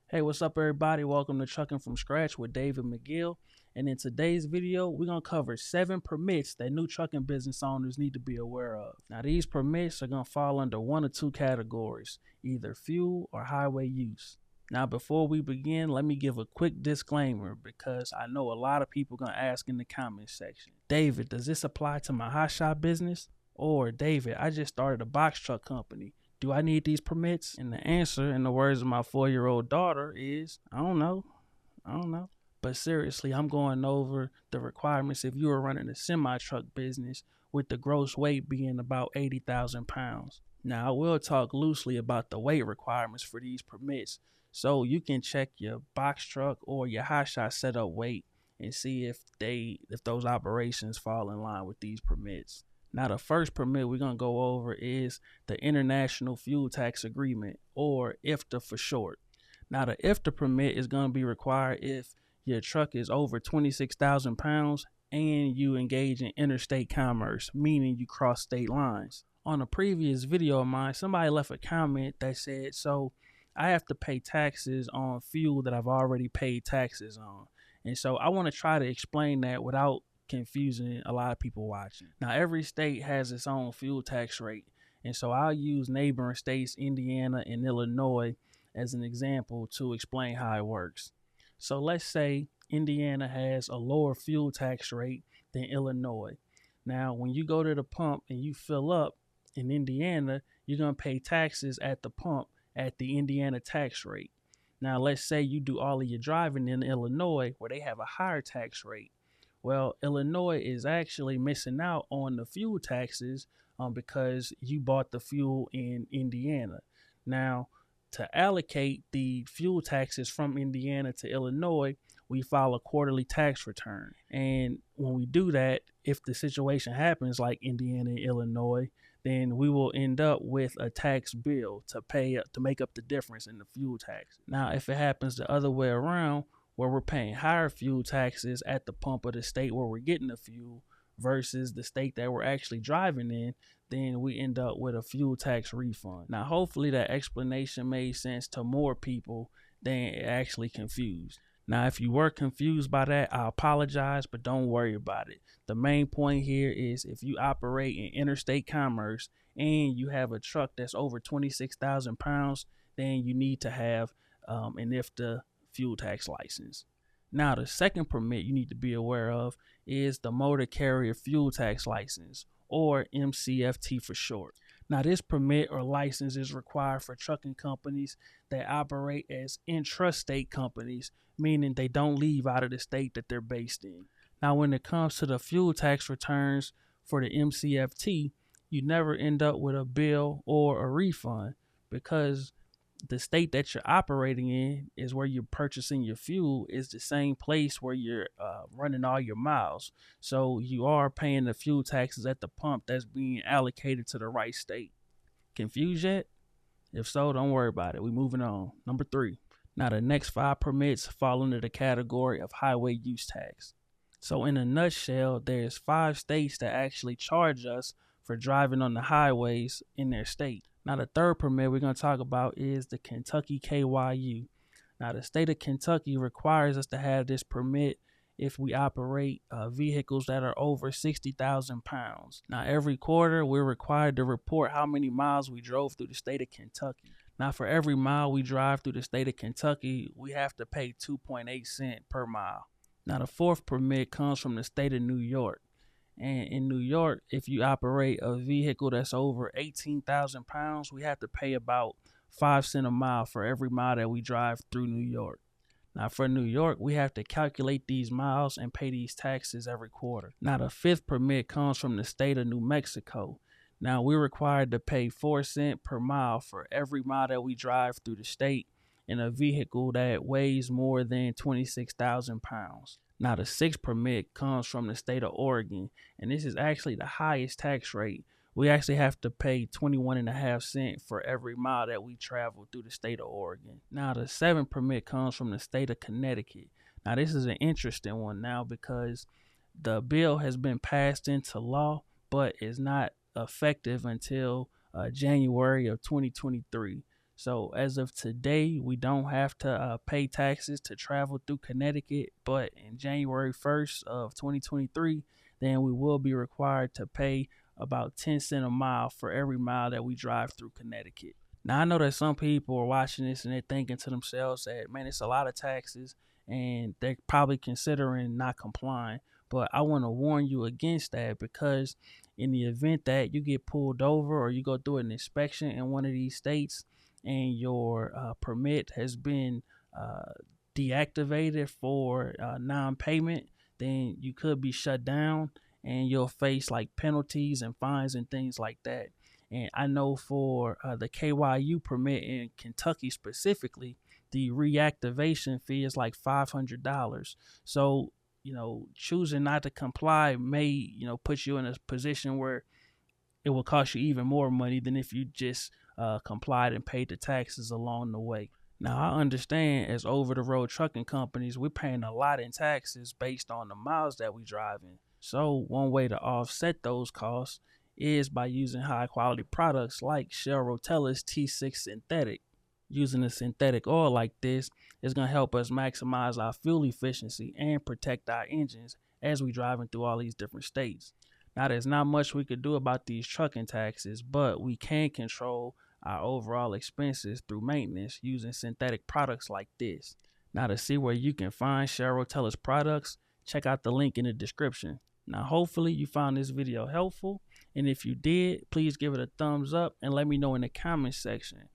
Hey, what's up, everybody? Welcome to Trucking from Scratch with David McGill. And in today's video, we're going to cover 7 permits that new trucking business owners need to be aware of. Now, these permits are going to fall under one or two categories, either fuel or highway use. Now, before we begin, let me give a quick disclaimer because I know a lot of people are going to ask in the comments section, David, does this apply to my hot shop business? Or, David, I just started a box truck company. Do I need these permits? And the answer, in the words of my 4-year-old daughter, is I don't know. But seriously, I'm going over the requirements if you are running a semi-truck business with the gross weight being about 80,000 pounds. Now, I will talk loosely about the weight requirements for these permits, so you can check your box truck or your hot shot setup weight and see if those operations fall in line with these permits. Now, the first permit we're going to go over is the International Fuel Tax Agreement, or IFTA for short. Now, the IFTA permit is going to be required if your truck is over 26,000 pounds and you engage in interstate commerce, meaning you cross state lines. On a previous video of mine, somebody left a comment that said, so I have to pay taxes on fuel that I've already paid taxes on. And so I want to try to explain that without confusing a lot of people watching. Now, every state has its own fuel tax rate, and so I'll use neighboring states Indiana and Illinois as an example to explain how it works. So let's say Indiana has a lower fuel tax rate than Illinois. Now, when you go to the pump and you fill up in Indiana, you're going to pay taxes at the pump at the Indiana tax rate. Now, let's say you do all of your driving in Illinois where they have a higher tax rate. Well, Illinois is actually missing out on the fuel taxes because you bought the fuel in Indiana. Now, to allocate the fuel taxes from Indiana to Illinois, we file a quarterly tax return. And when we do that, if the situation happens like Indiana and Illinois, then we will end up with a tax bill to make up the difference in the fuel tax. Now, if it happens the other way around, where we're paying higher fuel taxes at the pump of the state where we're getting the fuel versus the state that we're actually driving in, then we end up with a fuel tax refund. Now, hopefully that explanation made sense to more people than it actually confused. Now, if you were confused by that, I apologize, but don't worry about it. The main point here is if you operate in interstate commerce and you have a truck that's over 26,000 pounds, then you need to have an IFTA fuel tax license. Now, the second permit you need to be aware of is the Motor Carrier Fuel Tax License, or MCFT for short. Now, this permit or license is required for trucking companies that operate as intrastate companies, meaning they don't leave out of the state that they're based in. Now, when it comes to the fuel tax returns for the MCFT, you never end up with a bill or a refund because the state that you're operating in is where you're purchasing your fuel is the same place where you're running all your miles. So you are paying the fuel taxes at the pump that's being allocated to the right state. Confused yet? If so, don't worry about it. We're moving on. Number 3. Now, the next 5 permits fall under the category of highway use tax. So in a nutshell, there's 5 states that actually charge us for driving on the highways in their state. Now, the third permit we're going to talk about is the Kentucky KYU. Now, the state of Kentucky requires us to have this permit if we operate vehicles that are over 60,000 pounds. Now, every quarter, we're required to report how many miles we drove through the state of Kentucky. Now, for every mile we drive through the state of Kentucky, we have to pay 2.8 cents per mile. Now, the fourth permit comes from the state of New York. And in New York, if you operate a vehicle that's over 18,000 pounds, we have to pay about 5 cents a mile for every mile that we drive through New York. Now, for New York, we have to calculate these miles and pay these taxes every quarter. Now, the fifth permit comes from the state of New Mexico. Now, we're required to pay 4 cents per mile for every mile that we drive through the state in a vehicle that weighs more than 26,000 pounds. Now, the sixth permit comes from the state of Oregon, and this is actually the highest tax rate. We actually have to pay 21.5 cents for every mile that we travel through the state of Oregon. Now, the seventh permit comes from the state of Connecticut. Now, this is an interesting one now because the bill has been passed into law, but is not effective until January of 2023. So as of today, we don't have to pay taxes to travel through Connecticut, but in January 1st of 2023, then we will be required to pay about 10 cents a mile for every mile that we drive through Connecticut. Now, I know that some people are watching this and they're thinking to themselves that, man, it's a lot of taxes and they're probably considering not complying. But I want to warn you against that, because in the event that you get pulled over or you go through an inspection in one of these states and your permit has been deactivated for non-payment, then you could be shut down and you'll face like penalties and fines and things like that. And I know for the KYU permit in Kentucky specifically, the reactivation fee is like $500. So, choosing not to comply may, put you in a position where it will cost you even more money than if you just complied and paid the taxes along the way. Now, I understand as over-the-road trucking companies, we're paying a lot in taxes based on the miles that we drive in. So one way to offset those costs is by using high-quality products like Shell Rotella's T6 synthetic. Using a synthetic oil like this is going to help us maximize our fuel efficiency and protect our engines as we driving through all these different states. Now, there's not much we could do about these trucking taxes, but we can control our overall expenses through maintenance using synthetic products like this. Now, to see where you can find Shell Rotella's products, check out the link in the description. Now, hopefully you found this video helpful, and if you did, please give it a thumbs up and let me know in the comment section.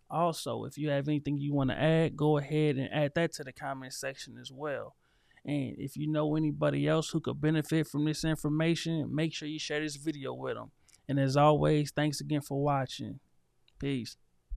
Also, if you have anything you want to add, go ahead and add that to the comment section as well. And if you know anybody else who could benefit from this information, make sure you share this video with them. And as always, thanks again for watching. Peace.